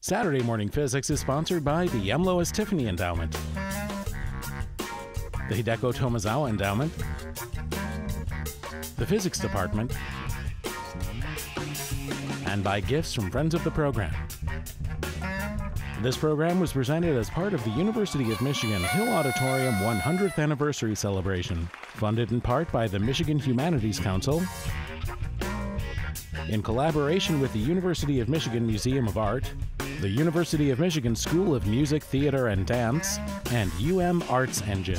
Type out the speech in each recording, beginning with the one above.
Saturday Morning Physics is sponsored by the M. Lois Tiffany Endowment, the Hideko Tomizawa Endowment, the Physics Department, and by gifts from friends of the program. This program was presented as part of the University of Michigan Hill Auditorium 100th Anniversary Celebration, funded in part by the Michigan Humanities Council, in collaboration with the University of Michigan Museum of Art, the University of Michigan School of Music, Theater, and Dance, and Arts Engine.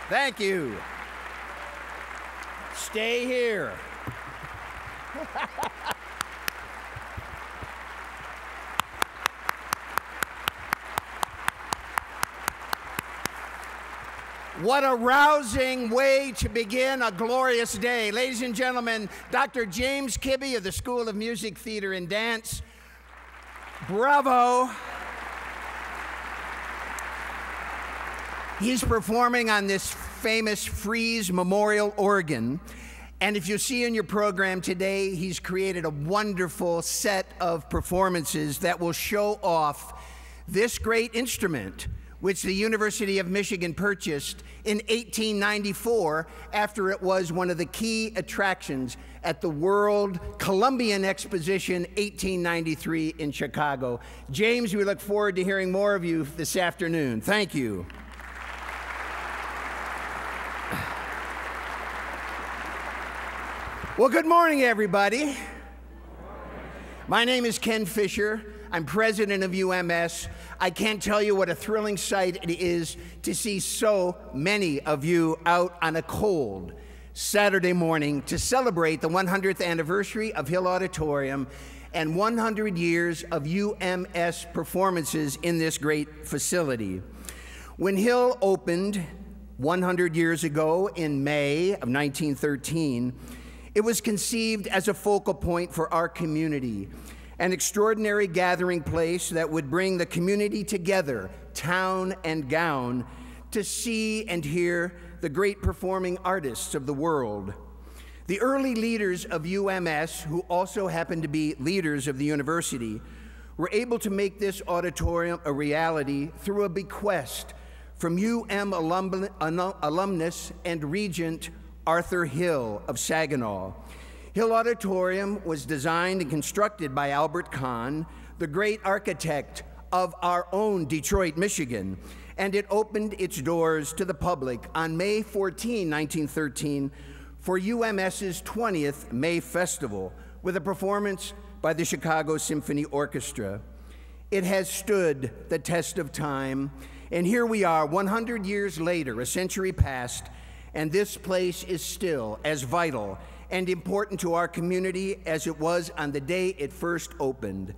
Thank you. Stay here. What a rousing way to begin a glorious day. Ladies and gentlemen, Dr. James Kibbe of the School of Music, Theater, and Dance. Bravo. He's performing on this famous Fries Memorial organ. And if you see in your program today, he's created a wonderful set of performances that will show off this great instrument, which the University of Michigan purchased in 1894 after it was one of the key attractions at the World Columbian Exposition 1893 in Chicago. James, we look forward to hearing more of you this afternoon. Thank you. Well, good morning, everybody. My name is Ken Fisher. I'm president of UMS. I can't tell you what a thrilling sight it is to see so many of you out on a cold Saturday morning to celebrate the 100th anniversary of Hill Auditorium and 100 years of UMS performances in this great facility. When Hill opened 100 years ago in May of 1913, it was conceived as a focal point for our community, an extraordinary gathering place that would bring the community together, town and gown, to see and hear the great performing artists of the world. The early leaders of UMS, who also happened to be leaders of the university, were able to make this auditorium a reality through a bequest from alumnus and regent Arthur Hill of Saginaw. Hill Auditorium was designed and constructed by Albert Kahn, the great architect of our own Detroit, Michigan, and it opened its doors to the public on May 14, 1913, for UMS's 20th May Festival, with a performance by the Chicago Symphony Orchestra. It has stood the test of time, and here we are 100 years later, a century past, and this place is still as vital and important to our community as it was on the day it first opened.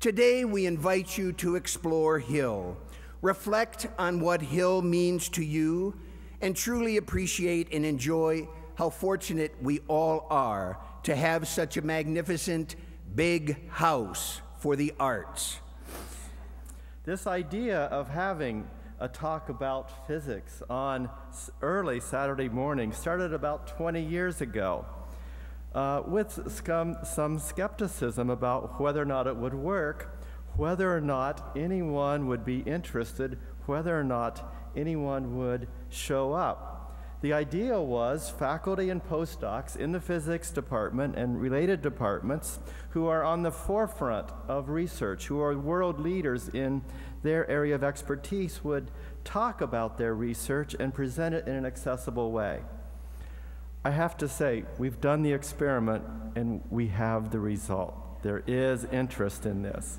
Today, we invite you to explore Hill, reflect on what Hill means to you, and truly appreciate and enjoy how fortunate we all are to have such a magnificent, big house for the arts. This idea of having a talk about physics on early Saturday morning started about 20 years ago with some skepticism about whether or not it would work, whether or not anyone would be interested, whether or not anyone would show up. The idea was faculty and postdocs in the physics department and related departments who are on the forefront of research, who are world leaders in their area of expertise, would talk about their research and present it in an accessible way. I have to say, we've done the experiment and we have the result. There is interest in this.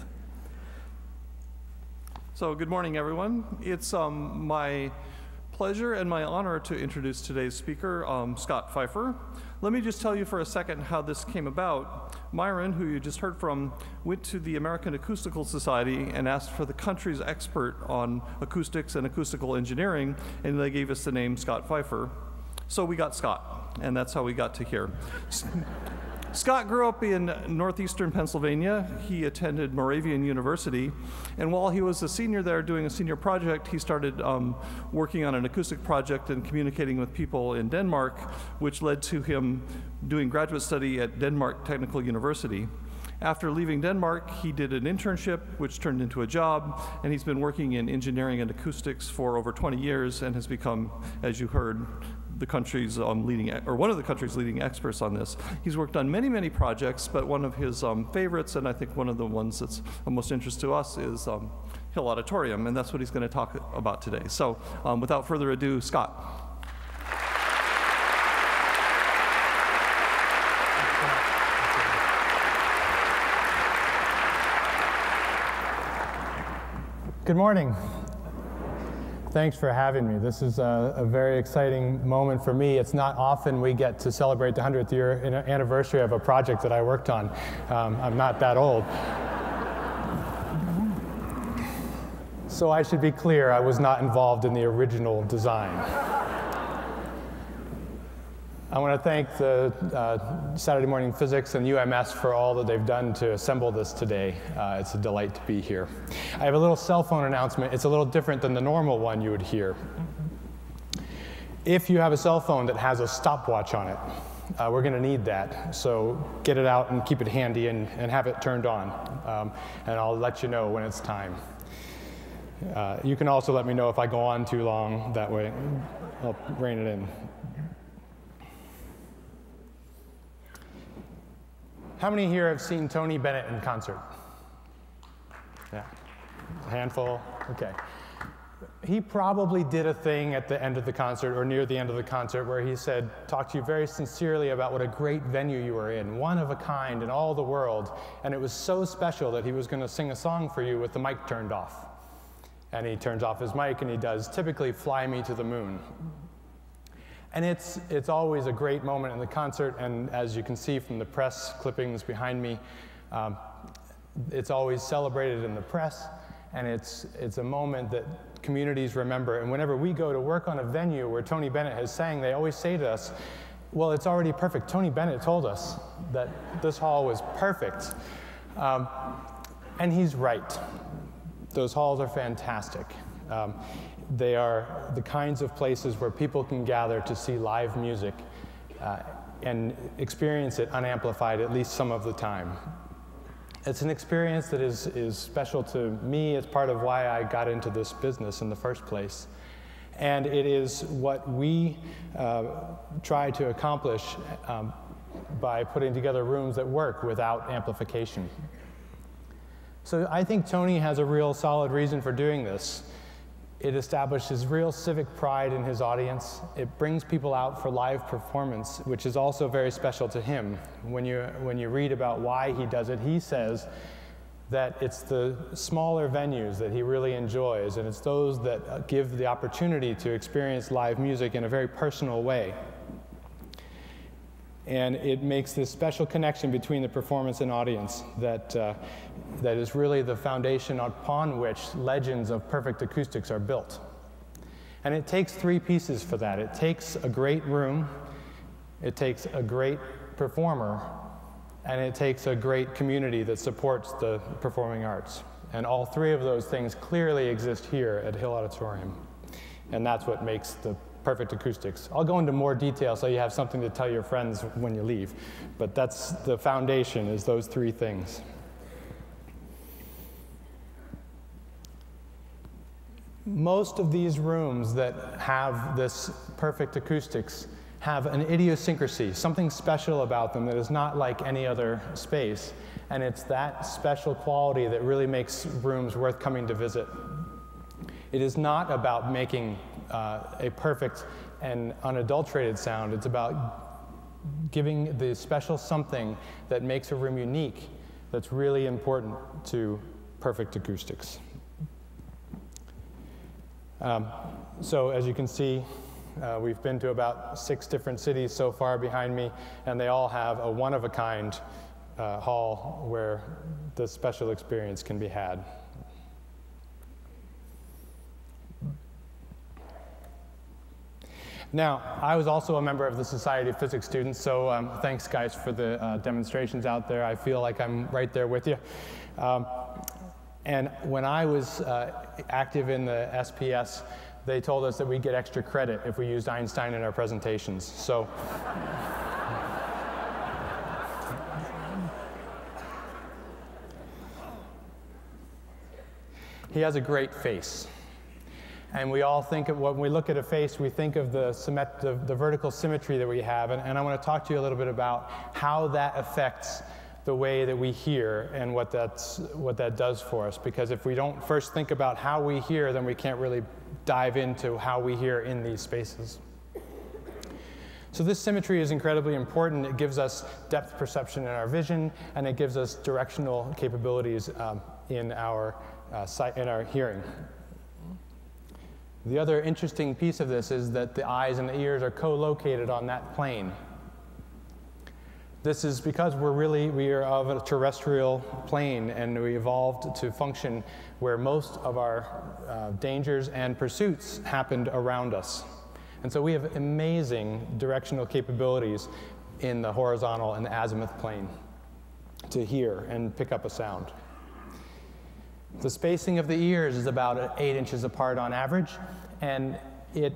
So good morning, everyone. It's my pleasure and my honor to introduce today's speaker, Scott Pfeiffer. Let me just tell you for a second how this came about. Myron, who you just heard from, went to the American Acoustical Society and asked for the country's expert on acoustics and acoustical engineering, and they gave us the name Scott Pfeiffer. So we got Scott, and that's how we got to here. Scott grew up in northeastern Pennsylvania. He attended Moravian University, and while he was a senior there doing a senior project, he started working on an acoustic project and communicating with people in Denmark, which led to him doing graduate study at Denmark Technical University. After leaving Denmark, he did an internship, which turned into a job, and he's been working in engineering and acoustics for over 20 years and has become, as you heard, the country's one of the country's leading experts on this. He's worked on many, many projects, but one of his favorites, and I think one of the ones that's of most interest to us, is Hill Auditorium, and that's what he's going to talk about today. So without further ado, Scott. Good morning. thanks for having me. This is a very exciting moment for me. It's not often we get to celebrate the 100th year anniversary of a project that I worked on. I'm not that old. So I should be clear, I was not involved in the original design. I want to thank the Saturday Morning Physics and UMS for all that they've done to assemble this today. It's a delight to be here. I have a little cell phone announcement. It's a little different than the normal one you would hear. If you have a cell phone that has a stopwatch on it, we're going to need that. So get it out and keep it handy and have it turned on. And I'll let you know when it's time. You can also let me know if I go on too long. That way I'll rein it in. How many here have seen Tony Bennett in concert? Yeah, a handful, okay. He probably did a thing at the end of the concert or near the end of the concert where he said, talked to you very sincerely about what a great venue you were in, one of a kind in all the world, and it was so special that he was going to sing a song for you with the mic turned off. And he turns off his mic and he does typically Fly Me to the Moon. And it's always a great moment in the concert, and as you can see from the press clippings behind me, it's always celebrated in the press, and it's a moment that communities remember. And whenever we go to work on a venue where Tony Bennett has sang, they always say to us, well, it's already perfect. Tony Bennett told us that this hall was perfect. And he's right. Those halls are fantastic. They are the kinds of places where people can gather to see live music and experience it unamplified at least some of the time. It's an experience that is special to me. It's part of why I got into this business in the first place. And it is what we try to accomplish by putting together rooms that work without amplification. So I think Tony has a real solid reason for doing this. It establishes real civic pride in his audience. It brings people out for live performance, which is also very special to him. When you read about why he does it, he says that it's the smaller venues that he really enjoys, and it's those that give the opportunity to experience live music in a very personal way. And it makes this special connection between the performance and audience that is really the foundation upon which legends of perfect acoustics are built. And it takes three pieces for that. It takes a great room, it takes a great performer, and it takes a great community that supports the performing arts. And all three of those things clearly exist here at Hill Auditorium. And that's what makes the perfect acoustics. I'll go into more detail so you have something to tell your friends when you leave. But that's the foundation, is those three things. Most of these rooms that have this perfect acoustics have an idiosyncrasy, something special about them that is not like any other space. And it's that special quality that really makes rooms worth coming to visit. It is not about making a perfect and unadulterated sound. It's about giving the special something that makes a room unique that's really important to perfect acoustics. So as you can see, we've been to about 6 different cities so far behind me, and they all have a one-of-a-kind hall where this special experience can be had. Now, I was also a member of the Society of Physics Students, so thanks guys for the demonstrations out there. I feel like I'm right there with you. And when I was active in the SPS, they told us that we'd get extra credit if we used Einstein in our presentations. So he has a great face. And we all think of, when we look at a face, we think of the vertical symmetry that we have. And I want to talk to you a little bit about how that affects the way that we hear and what that does for us. Because if we don't first think about how we hear, then we can't really dive into how we hear in these spaces. So this symmetry is incredibly important. It gives us depth perception in our vision, and it gives us directional capabilities in our hearing. The other interesting piece of this is that the eyes and the ears are co-located on that plane. This is because we are of a terrestrial plane, and we evolved to function where most of our dangers and pursuits happened around us. And so we have amazing directional capabilities in the horizontal and the azimuth plane to hear and pick up a sound. The spacing of the ears is about 8 inches apart on average, and it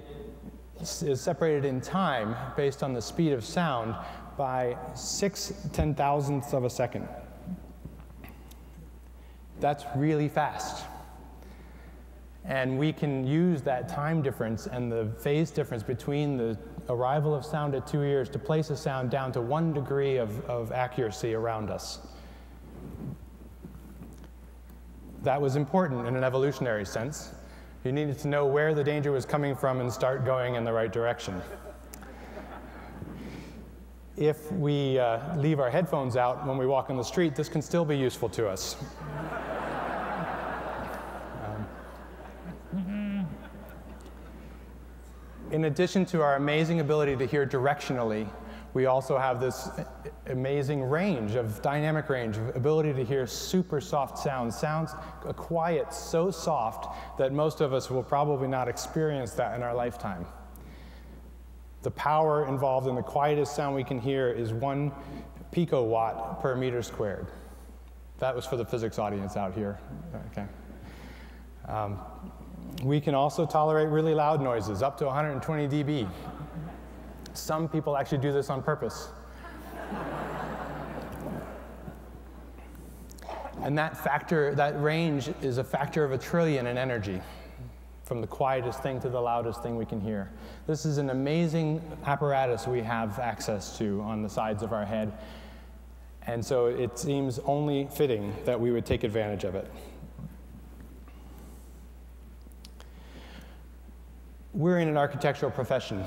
is separated in time based on the speed of sound by 6/10,000ths of a second. That's really fast. And we can use that time difference and the phase difference between the arrival of sound at 2 ears to place a sound down to 1 degree of accuracy around us. That was important in an evolutionary sense. You needed to know where the danger was coming from and start going in the right direction. If we leave our headphones out when we walk on the street, this can still be useful to us. In addition to our amazing ability to hear directionally, we also have this amazing range of dynamic range, of ability to hear super soft sounds, a quiet so soft that most of us will probably not experience that in our lifetime. The power involved in the quietest sound we can hear is 1 picowatt per meter squared. That was for the physics audience out here. Okay. We can also tolerate really loud noises, up to 120 dB. Some people actually do this on purpose. And that range is a factor of 1 trillion in energy, from the quietest thing to the loudest thing we can hear. This is an amazing apparatus we have access to on the sides of our head, and so it seems only fitting that we would take advantage of it. We're in an architectural profession,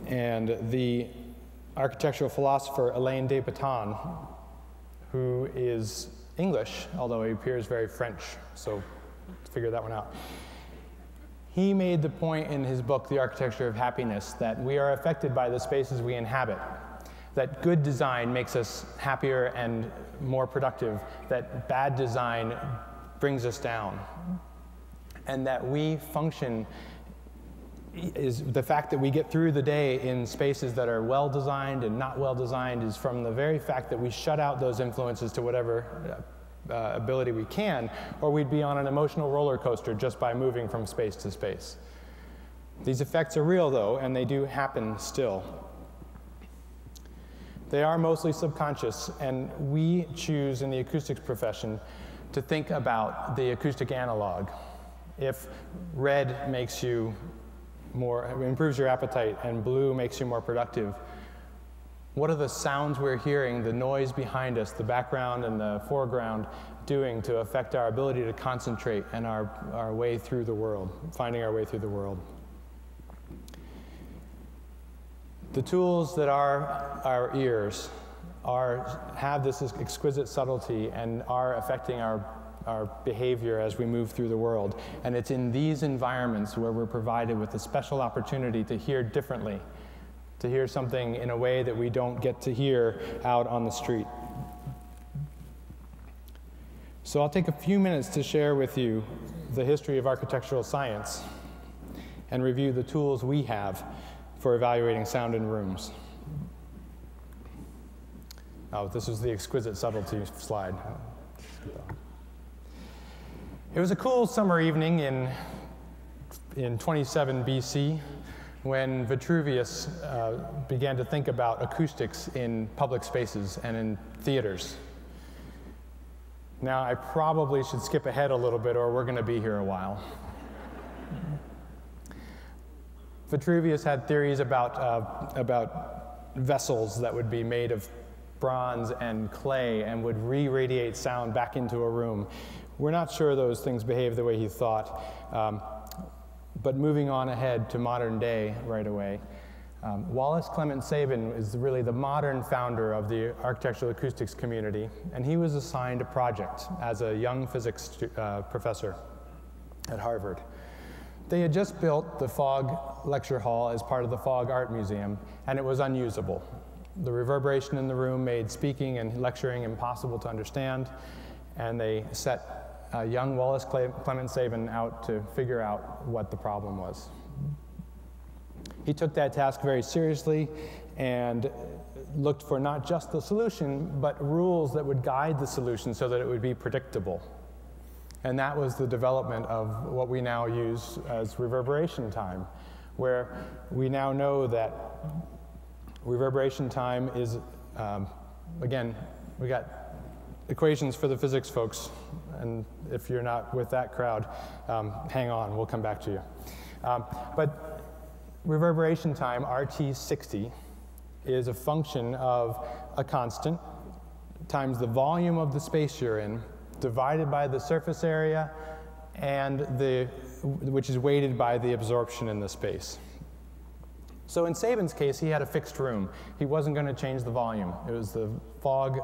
and the architectural philosopher Alain de Botton, who is English, although he appears very French, so figure that one out. He made the point in his book, The Architecture of Happiness, that we are affected by the spaces we inhabit, that good design makes us happier and more productive, that bad design brings us down, and that we function is the fact that we get through the day in spaces that are well designed and not well designed is from the very fact that we shut out those influences to whatever ability we can, or we'd be on an emotional roller coaster just by moving from space to space. These effects are real though, and they do happen still. They are mostly subconscious, and we choose in the acoustics profession to think about the acoustic analog. If red makes you improves your appetite, and blue makes you more productive, what are the sounds we're hearing, the noise behind us, the background and the foreground doing to affect our ability to concentrate and our way through the world, finding our way through the world? The tools that are our ears have this exquisite subtlety and are affecting our behavior as we move through the world. And it's in these environments where we're provided with a special opportunity to hear differently, to hear something in a way that we don't get to hear out on the street. So I'll take a few minutes to share with you the history of architectural science and review the tools we have for evaluating sound in rooms. Oh, this is the exquisite subtlety slide. It was a cool summer evening in 27 BC when Vitruvius began to think about acoustics in public spaces and in theaters. Now, I probably should skip ahead a little bit, or we're going to be here a while. Vitruvius had theories about vessels that would be made of bronze and clay and would re-radiate sound back into a room. We're not sure those things behave the way he thought, but moving on ahead to modern day right away, Wallace Clement Sabin is really the modern founder of the architectural acoustics community, and he was assigned a project as a young physics professor at Harvard They had just built the Fogg Lecture Hall as part of the Fogg Art Museum, and it was unusable. The reverberation in the room made speaking and lecturing impossible to understand, and they set young Wallace Clement Sabin out to figure out what the problem was. He took that task very seriously and looked for not just the solution, but rules that would guide the solution so that it would be predictable. And that was the development of what we now use as reverberation time, where we now know that reverberation time is, again, we got equations for the physics folks, and if you're not with that crowd, hang on, we'll come back to you. But reverberation time, RT60, is a function of a constant times the volume of the space you're in, divided by the surface area, and which is weighted by the absorption in the space. So in Sabin's case, he had a fixed room. He wasn't going to change the volume. It was the Fogg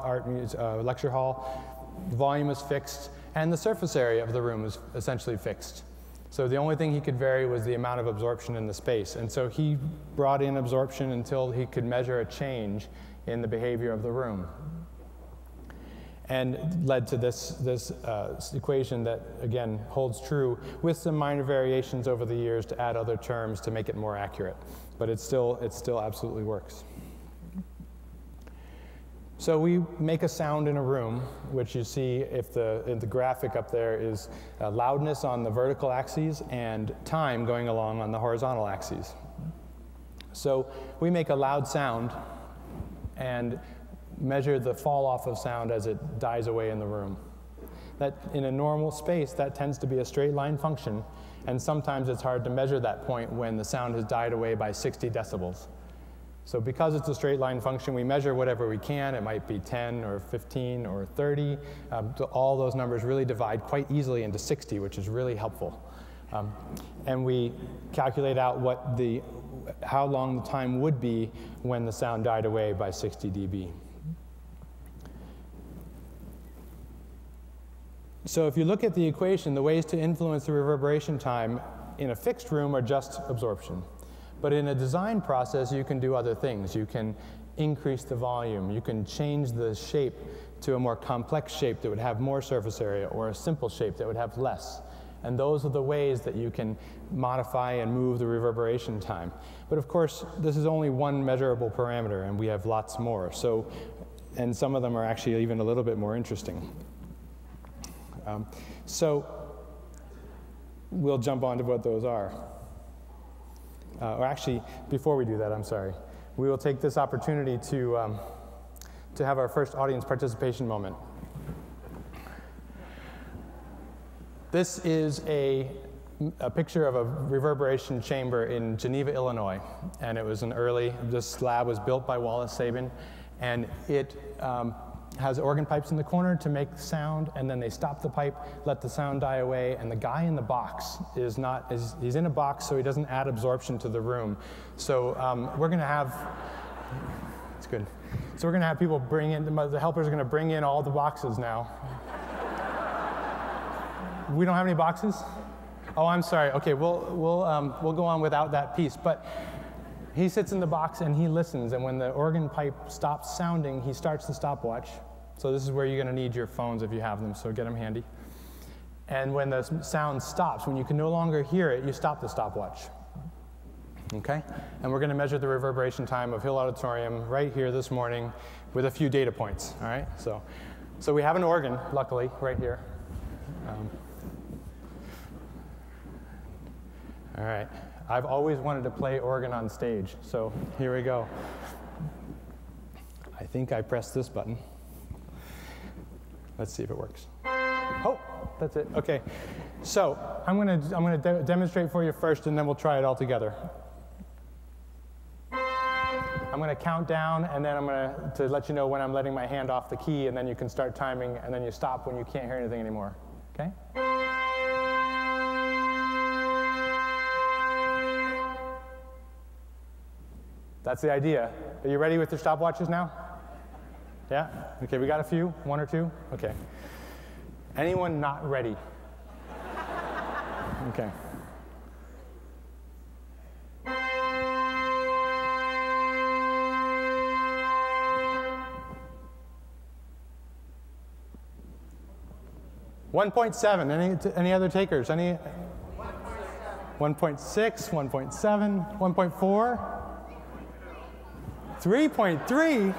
Lecture Hall. The volume was fixed, and the surface area of the room was essentially fixed. So the only thing he could vary was the amount of absorption in the space. And so he brought in absorption until he could measure a change in the behavior of the room, and led to this equation that, again, holds true with some minor variations over the years to add other terms to make it more accurate. But it still absolutely works. So we make a sound in a room, which you see in the graphic up there is loudness on the vertical axes and time going along on the horizontal axes. So we make a loud sound and measure the fall off of sound as it dies away in the room. That in a normal space, that tends to be a straight line function, and sometimes it's hard to measure that point when the sound has died away by 60 decibels. So because it's a straight line function, we measure whatever we can. It might be 10 or 15 or 30. All those numbers really divide quite easily into 60, which is really helpful. And we calculate out how long the time would be when the sound died away by 60 dB. So if you look at the equation, the ways to influence the reverberation time in a fixed room are just absorption. But in a design process, you can do other things. You can increase the volume. You can change the shape to a more complex shape that would have more surface area, or a simple shape that would have less. And those are the ways that you can modify and move the reverberation time. But of course, this is only one measurable parameter, and we have lots more. So, and some of them are actually even a little bit more interesting. So we'll jump on to what those are. Or actually, before we do that, I'm sorry. We will take this opportunity to have our first audience participation moment. This is a picture of a reverberation chamber in Geneva, Illinois. And it was this lab was built by Wallace Sabin, and it has organ pipes in the corner to make sound, and then they stop the pipe, let the sound die away, and the guy in the box he's in a box, so he doesn't add absorption to the room. So we're going to have, it's good. So we're going to have people bring in, the helpers are going to bring in all the boxes now. We don't have any boxes? Oh, I'm sorry. Okay, we'll go on without that piece. But he sits in the box and he listens, and when the organ pipe stops sounding, he starts the stopwatch. So this is where you're going to need your phones if you have them, so get them handy. And when the sound stops, when you can no longer hear it, you stop the stopwatch. Okay? And we're going to measure the reverberation time of Hill Auditorium right here this morning with a few data points. All right? So we have an organ, luckily, right here. All right. I've always wanted to play organ on stage, so here we go. I think I pressed this button. Let's see if it works. Oh, that's it. Okay. So I'm going to demonstrate for you first, and then we'll try it all together. I'm going to count down, and then I'm going to let you know when I'm letting my hand off the key, and then you can start timing, and then you stop when you can't hear anything anymore. Okay? That's the idea. Are you ready with your stopwatches now? Yeah? Okay, we got a few? One or two? Okay. Anyone not ready? Okay. 1.7, any other takers? 1.6, 1.7, 1.4, 3.3,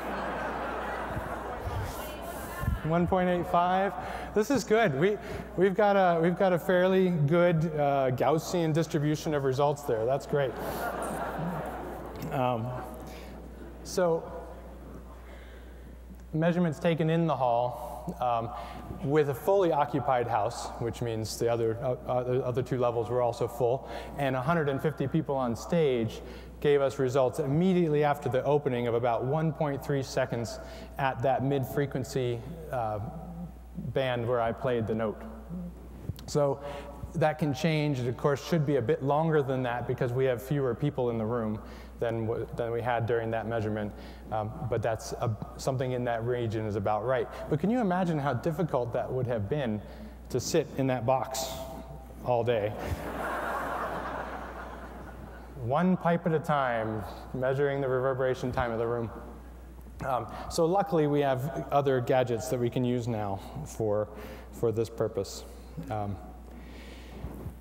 1.85. This is good. We've got a fairly good Gaussian distribution of results there. That's great. So measurements taken in the hall with a fully occupied house, which means the other two levels were also full, and 150 people on stage gave us results immediately after the opening of about 1.3 seconds at that mid-frequency band where I played the note. So that can change. It, of course, should be a bit longer than that because we have fewer people in the room than we had during that measurement. But that's something in that region is about right. But can you imagine how difficult that would have been to sit in that box all day? One pipe at a time, measuring the reverberation time of the room. So luckily, we have other gadgets that we can use now for this purpose.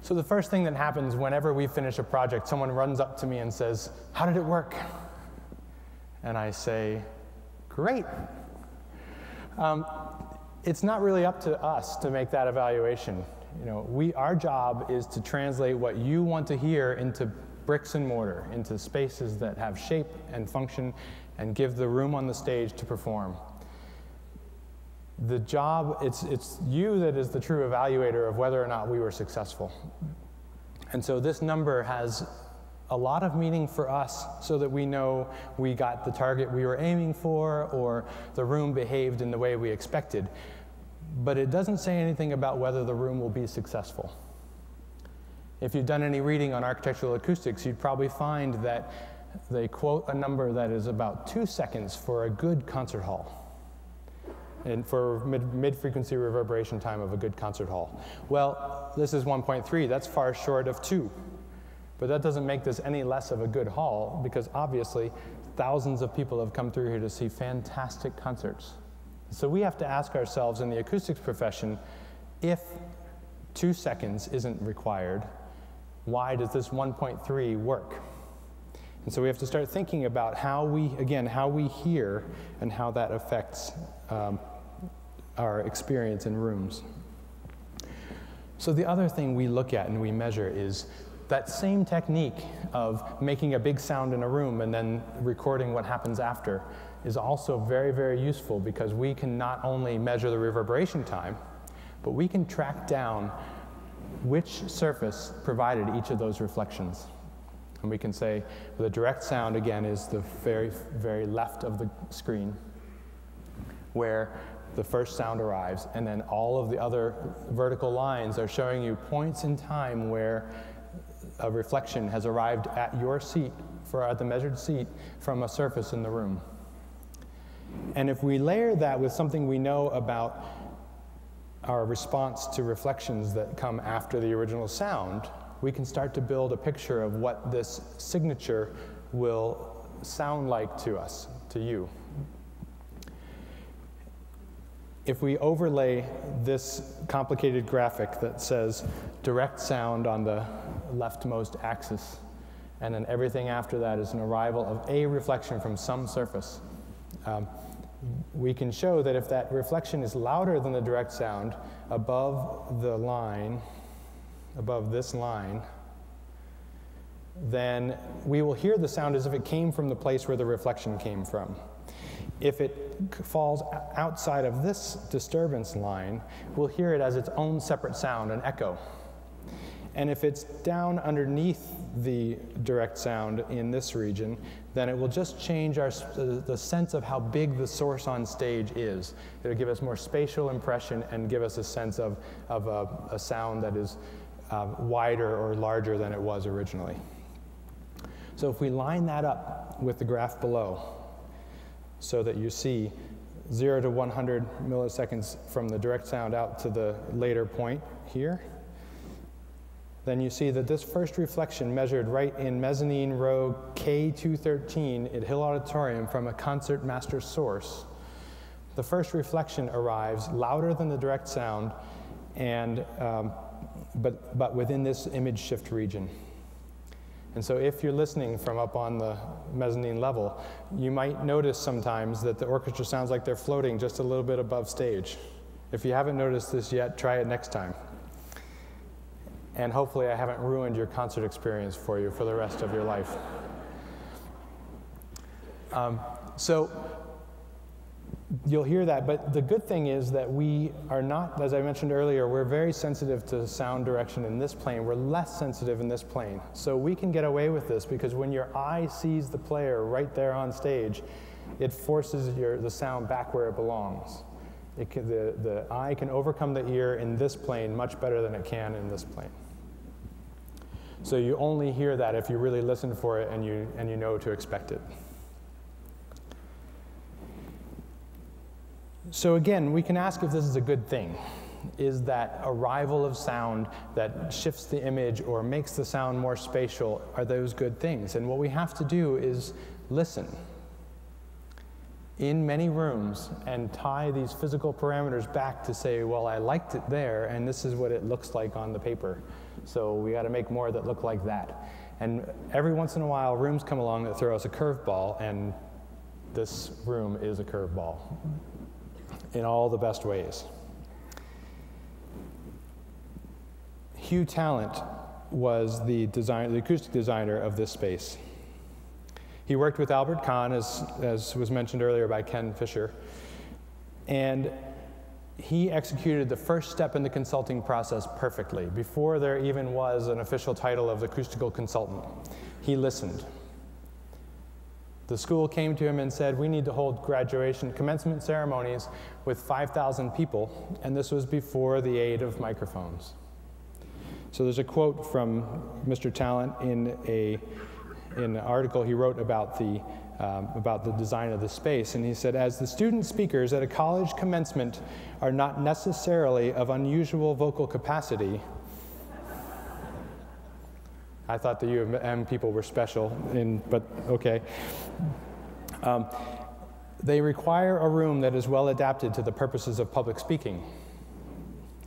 So the first thing that happens whenever we finish a project, someone runs up to me and says, "How did it work?" And I say, "Great." It's not really up to us to make that evaluation. You know, our job is to translate what you want to hear into bricks and mortar, into spaces that have shape and function and give the room on the stage to perform. The job, it's you that is the true evaluator of whether or not we were successful. And so this number has a lot of meaning for us so that we know we got the target we were aiming for or the room behaved in the way we expected. But it doesn't say anything about whether the room will be successful. If you've done any reading on architectural acoustics, you'd probably find that they quote a number that is about 2 seconds for a good concert hall, and for mid-frequency reverberation time of a good concert hall. Well, this is 1.3. That's far short of 2. But that doesn't make this any less of a good hall, because obviously thousands of people have come through here to see fantastic concerts. So we have to ask ourselves in the acoustics profession, if 2 seconds isn't required, why does this 1.3 work? And so we have to start thinking about how we hear and how that affects our experience in rooms. So the other thing we look at and we measure is that same technique of making a big sound in a room and then recording what happens after is also very, very useful, because we can not only measure the reverberation time, but we can track down which surface provided each of those reflections. And we can say the direct sound, again, is the very, very left of the screen, where the first sound arrives, and then all of the other vertical lines are showing you points in time where a reflection has arrived at your seat, at the measured seat, from a surface in the room. And if we layer that with something we know about our response to reflections that come after the original sound, we can start to build a picture of what this signature will sound like to us, to you. If we overlay this complicated graphic that says direct sound on the leftmost axis, and then everything after that is an arrival of a reflection from some surface, we can show that if that reflection is louder than the direct sound above the line, above this line, then we will hear the sound as if it came from the place where the reflection came from. If it falls outside of this disturbance line, we'll hear it as its own separate sound, an echo. And if it's down underneath the direct sound in this region, then it will just change the sense of how big the source on stage is. It'll give us more spatial impression and give us a sense of a sound that is wider or larger than it was originally. So if we line that up with the graph below, so that you see 0 to 100 milliseconds from the direct sound out to the later point here, then you see that this first reflection measured right in mezzanine row K213 at Hill Auditorium from a concert master source, the first reflection arrives louder than the direct sound and but within this image shift region. And so if you're listening from up on the mezzanine level, you might notice sometimes that the orchestra sounds like they're floating just a little bit above stage. If you haven't noticed this yet, try it next time. And hopefully I haven't ruined your concert experience for you for the rest of your life. So you'll hear that, but the good thing is that we are not, as I mentioned earlier, we're very sensitive to sound direction in this plane. We're less sensitive in this plane. So we can get away with this because when your eye sees the player right there on stage, it forces the sound back where it belongs. The eye can overcome the ear in this plane much better than it can in this plane. So you only hear that if you really listen for it and you know to expect it. So again, we can ask if this is a good thing. Is that arrival of sound that shifts the image or makes the sound more spatial, are those good things? And what we have to do is listen in many rooms and tie these physical parameters back to say, well, I liked it there, and this is what it looks like on the paper. So we got to make more that look like that. And every once in a while, rooms come along that throw us a curveball, and this room is a curveball in all the best ways. Hugh Talent was the acoustic designer of this space. He worked with Albert Kahn, as was mentioned earlier by Ken Fisher, and he executed the first step in the consulting process perfectly. Before there even was an official title of acoustical consultant, he listened. The school came to him and said, we need to hold commencement ceremonies with 5,000 people, and this was before the aid of microphones. So there's a quote from Mr. Talent in an article he wrote about the design of the space, and he said, as the student speakers at a college commencement are not necessarily of unusual vocal capacity. I thought the U of M people were special, but okay. They require a room that is well adapted to the purposes of public speaking.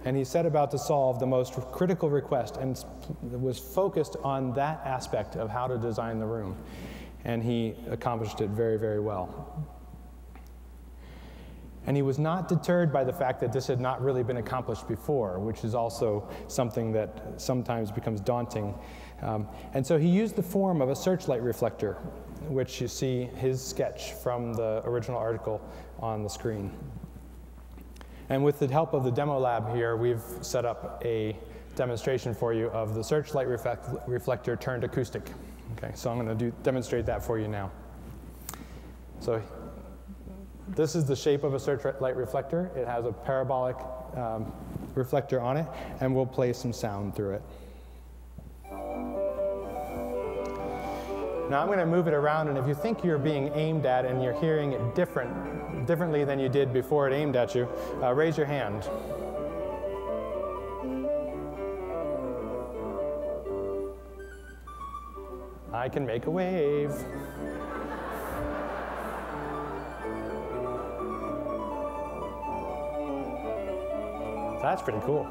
And he set about to solve the most critical request and was focused on that aspect of how to design the room. And he accomplished it very, very well. And he was not deterred by the fact that this had not really been accomplished before, which is also something that sometimes becomes daunting. And so he used the form of a searchlight reflector, which you see his sketch from the original article on the screen. And with the help of the demo lab here, we've set up a demonstration for you of the searchlight reflector turned acoustic. Okay, so I'm going to demonstrate that for you now. So this is the shape of a searchlight reflector. It has a parabolic reflector on it, and we'll play some sound through it. Now I'm going to move it around, and if you think you're being aimed at and you're hearing it differently than you did before it aimed at you, raise your hand. I can make a wave. That's pretty cool.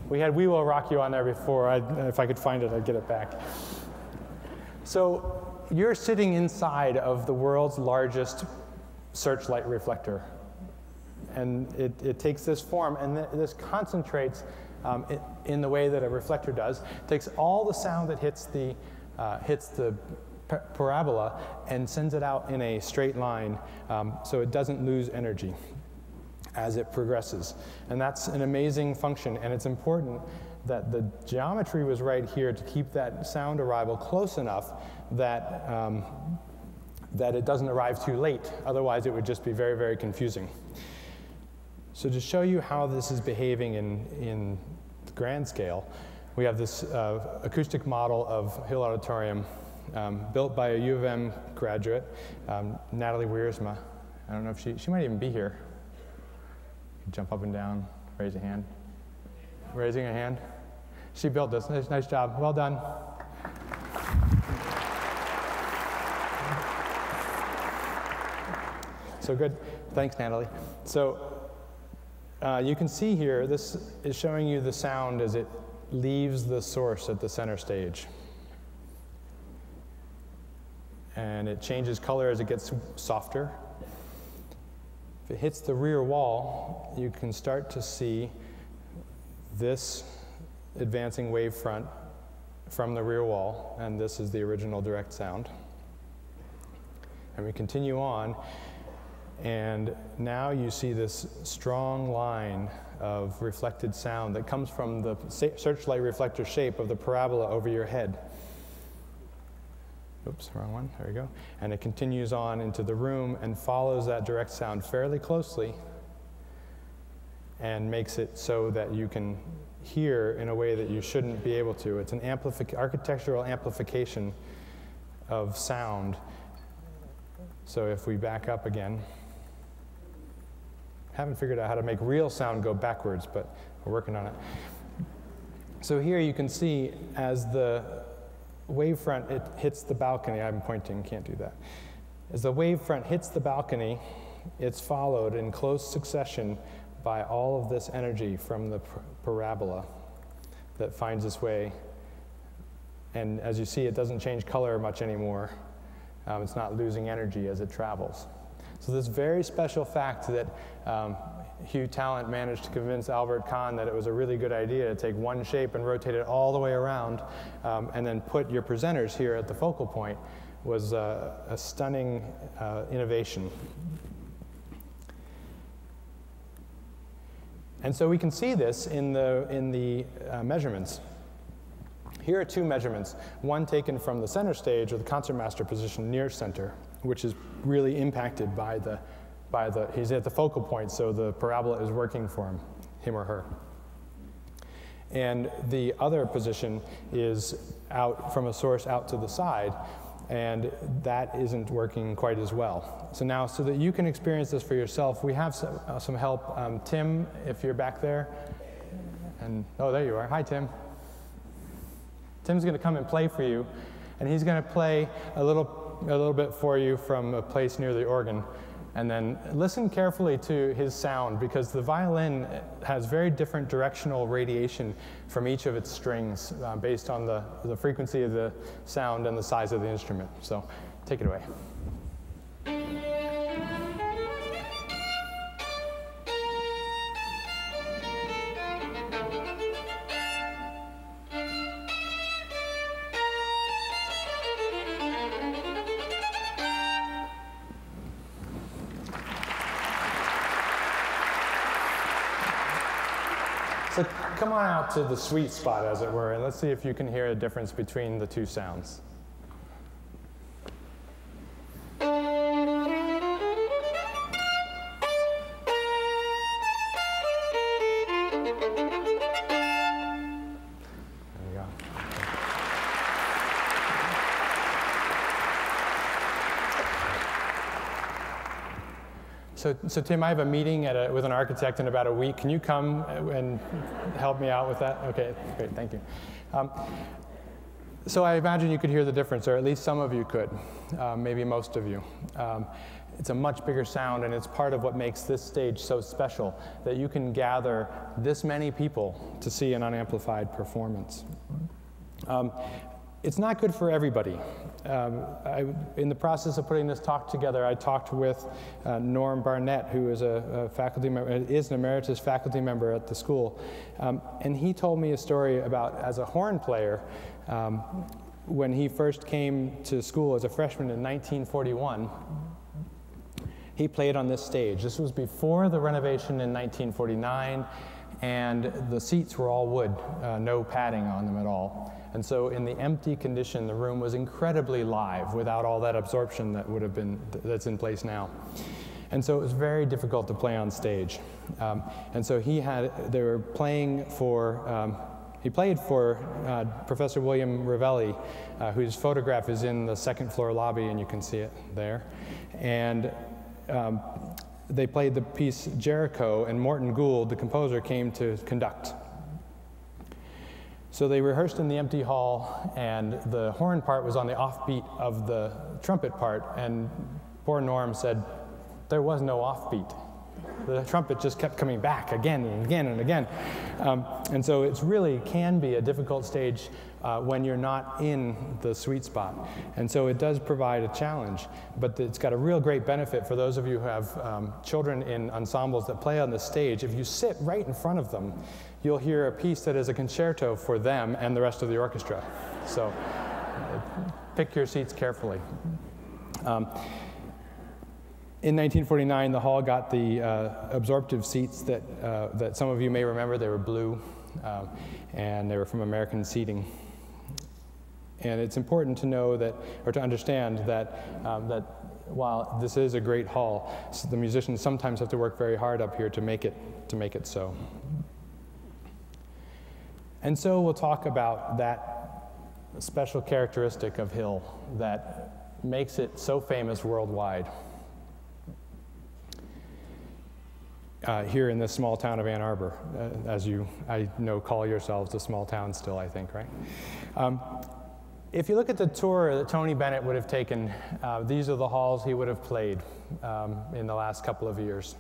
We had We Will Rock You on there before. If I could find it, I'd get it back. So you're sitting inside of the world's largest searchlight reflector. And it takes this form, and this concentrates in the way that a reflector does. It takes all the sound that hits the parabola and sends it out in a straight line so it doesn't lose energy as it progresses. And that's an amazing function, and it's important that the geometry was right here to keep that sound arrival close enough that, that it doesn't arrive too late. Otherwise, it would just be very, very confusing. So to show you how this is behaving in the grand scale, we have this acoustic model of Hill Auditorium built by a U of M graduate, Natalie Wiersma. I don't know if she might even be here. Jump up and down, raise a hand. Raising a hand. She built this. Nice job. Well done. So good. Thanks, Natalie. So you can see here, this is showing you the sound as it leaves the source at the center stage. And it changes color as it gets softer. If it hits the rear wall, you can start to see this advancing wave front from the rear wall, and this is the original direct sound. And we continue on, and now you see this strong line of reflected sound that comes from the searchlight reflector shape of the parabola over your head. Oops, wrong one, there we go. And it continues on into the room and follows that direct sound fairly closely and makes it so that you can hear in a way that you shouldn't be able to. It's an architectural amplification of sound. So if we back up again, haven't figured out how to make real sound go backwards, but we're working on it. So here you can see as the wavefront, it hits the balcony. I'm pointing, can't do that. As the wavefront hits the balcony, it's followed in close succession by all of this energy from the parabola that finds its way. And as you see, it doesn't change color much anymore. It's not losing energy as it travels. So this very special fact that Hugh Talent managed to convince Albert Kahn that it was a really good idea to take one shape and rotate it all the way around and then put your presenters here at the focal point was a stunning innovation. And so we can see this in the measurements. Here are two measurements, one taken from the center stage or the concertmaster position near center, which is really impacted by the, he's at the focal point, so the parabola is working for him or her. And the other position is out from a source out to the side, and that isn't working quite as well. So now, so that you can experience this for yourself, we have some help. Tim, if you're back there, and oh, there you are. Hi, Tim. Tim's going to come and play for you, and he's going to play a little bit for you from a place near the organ. And then listen carefully to his sound, because the violin has very different directional radiation from each of its strings based on the frequency of the sound and the size of the instrument. So take it away. So come on out to the sweet spot, as it were, and let's see if you can hear a difference between the two sounds. So Tim, I have a meeting with an architect in about a week. Can you come and help me out with that? Okay, great, thank you. So I imagine you could hear the difference, or at least some of you could, maybe most of you. It's a much bigger sound, and it's part of what makes this stage so special, that you can gather this many people to see an unamplified performance. It's not good for everybody. In the process of putting this talk together, I talked with Norm Barnett, who is a faculty member, is an emeritus faculty member at the school, and he told me a story about, as a horn player, when he first came to school as a freshman in 1941, he played on this stage. This was before the renovation in 1949, and the seats were all wood, no padding on them at all. And so in the empty condition, the room was incredibly live without all that absorption that would have been, that's in place now. And so it was very difficult to play on stage. And so they were playing for, he played for Professor William Ravelli, whose photograph is in the second floor lobby, and you can see it there. And they played the piece Jericho, and Morton Gould, the composer, came to conduct. So they rehearsed in the empty hall, and the horn part was on the offbeat of the trumpet part, and poor Norm said, there was no offbeat. The trumpet just kept coming back again and again and again. And so it really can be a difficult stage when you're not in the sweet spot. And so it does provide a challenge, but it's got a real great benefit for those of you who have children in ensembles that play on the stage. If you sit right in front of them, you'll hear a piece that is a concerto for them and the rest of the orchestra. So pick your seats carefully. In 1949, the hall got the absorptive seats that some of you may remember. They were blue, and they were from American Seating. And it's important to know that, or to understand that, that while this is a great hall, the musicians sometimes have to work very hard up here to make it so. And so we'll talk about that special characteristic of Hill that makes it so famous worldwide. Here in this small town of Ann Arbor, as you, I know, call yourselves a small town still, I think, right? If you look at the tour that Tony Bennett would have taken, these are the halls he would have played in the last couple of years.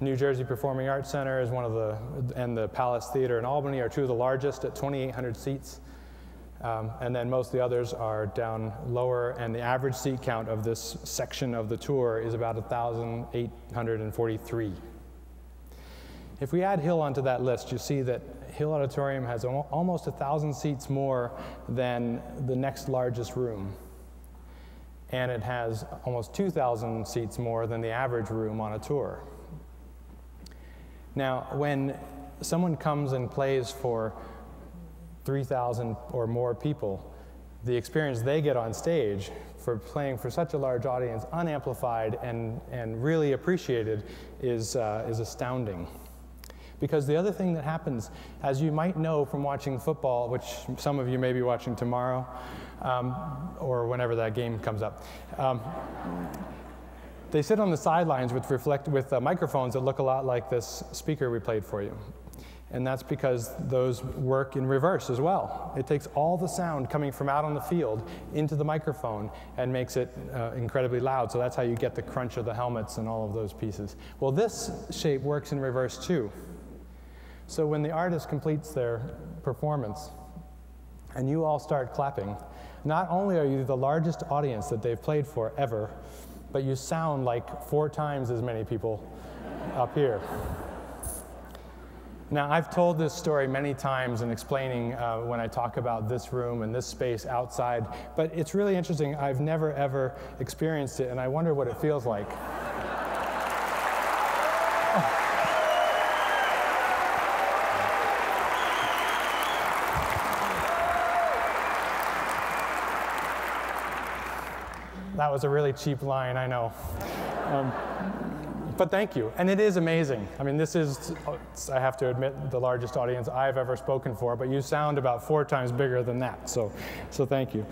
New Jersey Performing Arts Center is one of the, and the Palace Theater in Albany are two of the largest at 2,800 seats. And then most of the others are down lower, and the average seat count of this section of the tour is about 1,843. If we add Hill onto that list, you see that Hill Auditorium has almost 1,000 seats more than the next largest room. And it has almost 2,000 seats more than the average room on a tour. Now, when someone comes and plays for 3,000 or more people, the experience they get on stage for playing for such a large audience, unamplified and really appreciated, is astounding. Because the other thing that happens, as you might know from watching football, which some of you may be watching tomorrow, or whenever that game comes up, they sit on the sidelines with microphones that look a lot like this speaker we played for you. And that's because those work in reverse as well. It takes all the sound coming from out on the field into the microphone and makes it incredibly loud. So that's how you get the crunch of the helmets and all of those pieces. Well, this shape works in reverse too. So when the artist completes their performance and you all start clapping, not only are you the largest audience that they've played for ever, but you sound like 4 times as many people up here. Now, I've told this story many times in explaining when I talk about this room and this space outside, but it's really interesting. I've never, ever experienced it, and I wonder what it feels like. That was a really cheap line, I know. But thank you, and it is amazing. I mean, this is, I have to admit, the largest audience I've ever spoken for, but you sound about 4 times bigger than that, so thank you.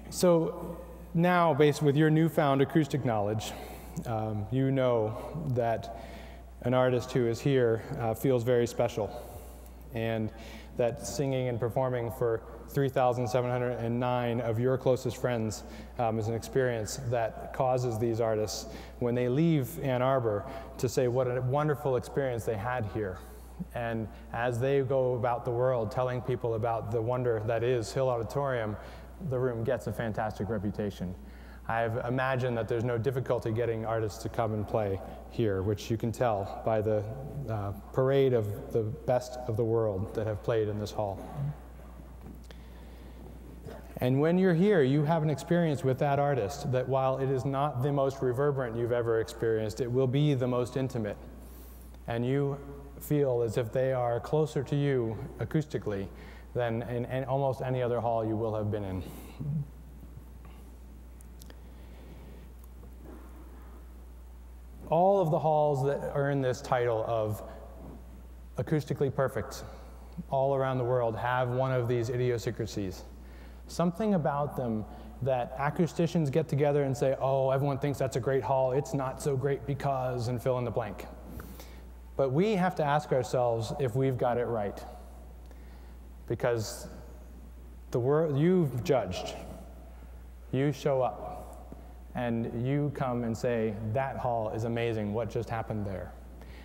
So now, based with your newfound acoustic knowledge, you know that an artist who is here feels very special, and that singing and performing for 3,709 of your closest friends is an experience that causes these artists, when they leave Ann Arbor, to say what a wonderful experience they had here. And as they go about the world telling people about the wonder that is Hill Auditorium, the room gets a fantastic reputation. I've imagined that there's no difficulty getting artists to come and play here, which you can tell by the parade of the best of the world that have played in this hall. And when you're here, you have an experience with that artist that, while it is not the most reverberant you've ever experienced, it will be the most intimate. And you feel as if they are closer to you acoustically than in almost any other hall you will have been in. All of the halls that earn this title of acoustically perfect all around the world have one of these idiosyncrasies. Something about them that acousticians get together and say, oh, everyone thinks that's a great hall, it's not so great because, and fill in the blank. But we have to ask ourselves if we've got it right. Because the world, you've judged. You show up and you come and say, that hall is amazing, what just happened there?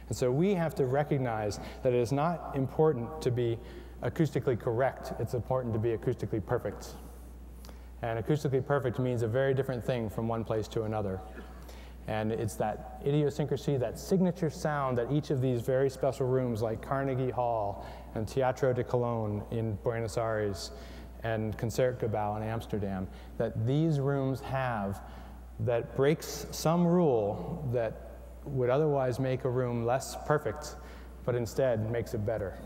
And so we have to recognize that it is not important to be acoustically correct, it's important to be acoustically perfect. And acoustically perfect means a very different thing from one place to another. And it's that idiosyncrasy, that signature sound that each of these very special rooms like Carnegie Hall and Teatro de Cologne in Buenos Aires and Concertgebouw in Amsterdam, that these rooms have that breaks some rule that would otherwise make a room less perfect, but instead makes it better.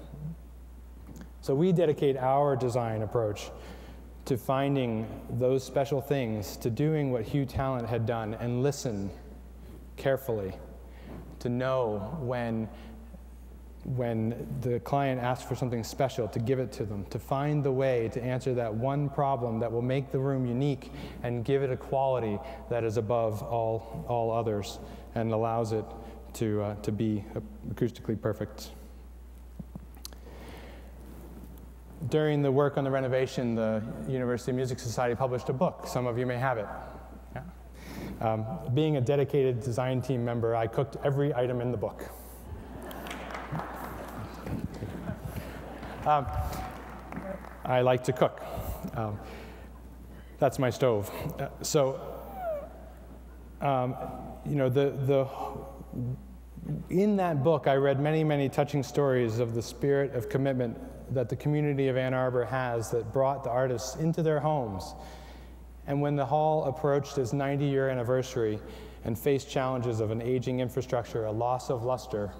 So we dedicate our design approach to finding those special things, to doing what Hugh Talent had done and listen carefully, to know when the client asks for something special, to give it to them, to find the way to answer that one problem that will make the room unique and give it a quality that is above all others and allows it to be acoustically perfect. During the work on the renovation, the University Music Society published a book. Some of you may have it. Yeah. Being a dedicated design team member, I cooked every item in the book. I like to cook. That's my stove. You know, in that book, I read many, many touching stories of the spirit of commitment that the community of Ann Arbor has that brought the artists into their homes. And when the hall approached its 90-year anniversary and faced challenges of an aging infrastructure, a loss of luster,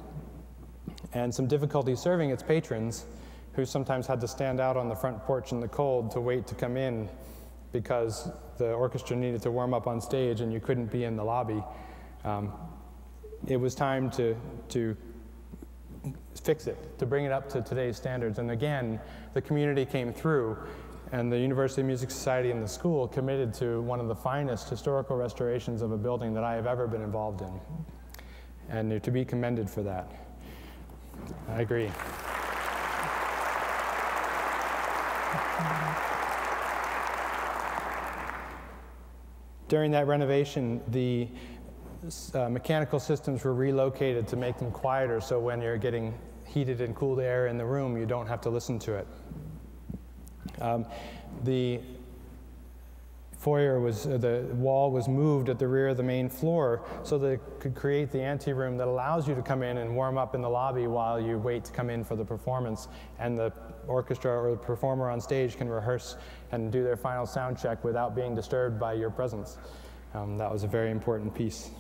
and some difficulty serving its patrons, who sometimes had to stand out on the front porch in the cold to wait to come in because the orchestra needed to warm up on stage and you couldn't be in the lobby, it was time to fix it, to bring it up to today's standards. And again, the community came through, and the University Music Society and the school committed to one of the finest historical restorations of a building that I have ever been involved in. And they're to be commended for that. I agree. During that renovation, the mechanical systems were relocated to make them quieter, so when you're getting heated and cooled air in the room, you don't have to listen to it. The foyer the wall was moved at the rear of the main floor so that it could create the anteroom that allows you to come in and warm up in the lobby while you wait to come in for the performance, and the orchestra or the performer on stage can rehearse and do their final sound check without being disturbed by your presence. That was a very important piece.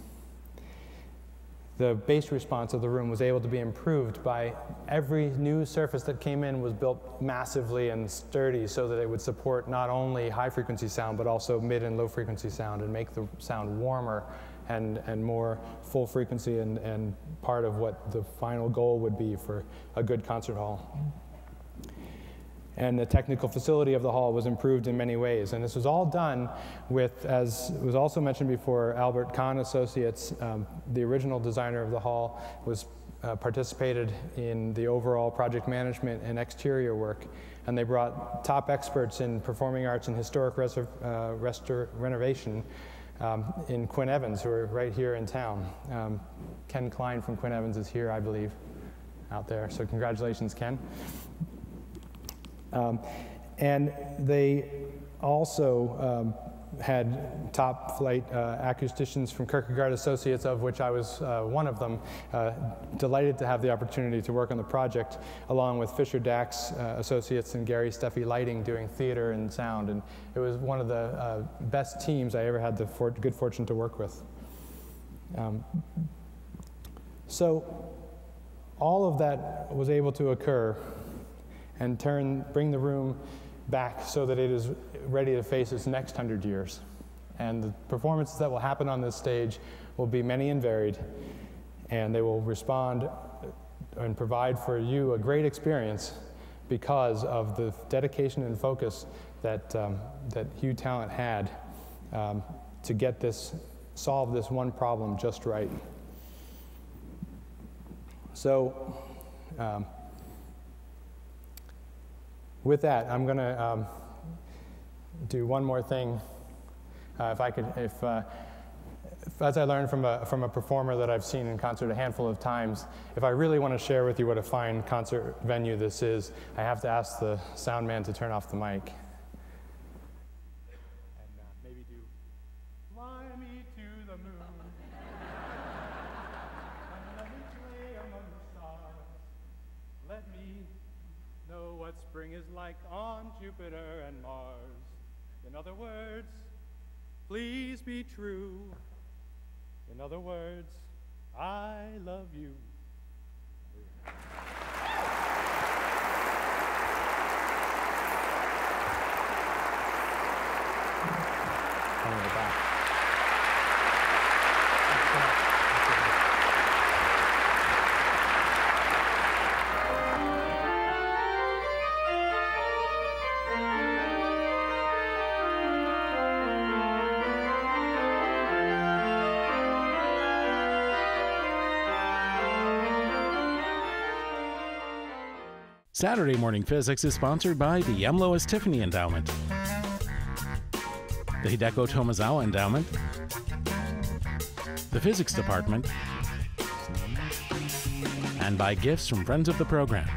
The bass response of the room was able to be improved by every new surface that came in was built massively and sturdy so that it would support not only high frequency sound but also mid and low frequency sound and make the sound warmer and more full frequency and part of what the final goal would be for a good concert hall. And the technical facility of the hall was improved in many ways. And this was all done with, as was also mentioned before, Albert Kahn Associates, the original designer of the hall, participated in the overall project management and exterior work. And they brought top experts in performing arts and historic renovation in Quinn Evans, who are right here in town. Ken Klein from Quinn Evans is here, I believe, out there. So congratulations, Ken. And they also had top flight acousticians from Kierkegaard Associates, of which I was one of them. Delighted to have the opportunity to work on the project, along with Fisher Dax Associates and Gary Steffi Lighting doing theater and sound. And it was one of the best teams I ever had the good fortune to work with. So all of that was able to occur and bring the room back so that it is ready to face its next 100 years. And the performances that will happen on this stage will be many and varied, and they will respond and provide for you a great experience because of the dedication and focus that Hugh Talent had to solve this one problem just right. So, with that, I'm going to do one more thing As I learned from a performer that I've seen in concert a handful of times, if I really want to share with you what a fine concert venue this is, I have to ask the sound man to turn off the mic. And maybe do, fly me to the moon, and let me play among the stars. Let me know what spring is like on Jupiter and Mars. In other words, please be true. In other words, I love you. Saturday Morning Physics is sponsored by the M. Lois Tiffany Endowment, the Hideko Tomizawa Endowment, the Physics Department, and by gifts from friends of the program.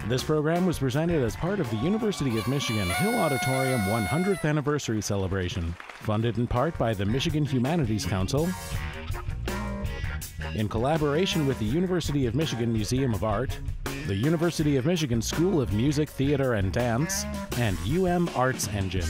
This program was presented as part of the University of Michigan Hill Auditorium 100th Anniversary Celebration, funded in part by the Michigan Humanities Council, in collaboration with the University of Michigan Museum of Art, the University of Michigan School of Music, Theater, and Dance, and UM Arts Engine.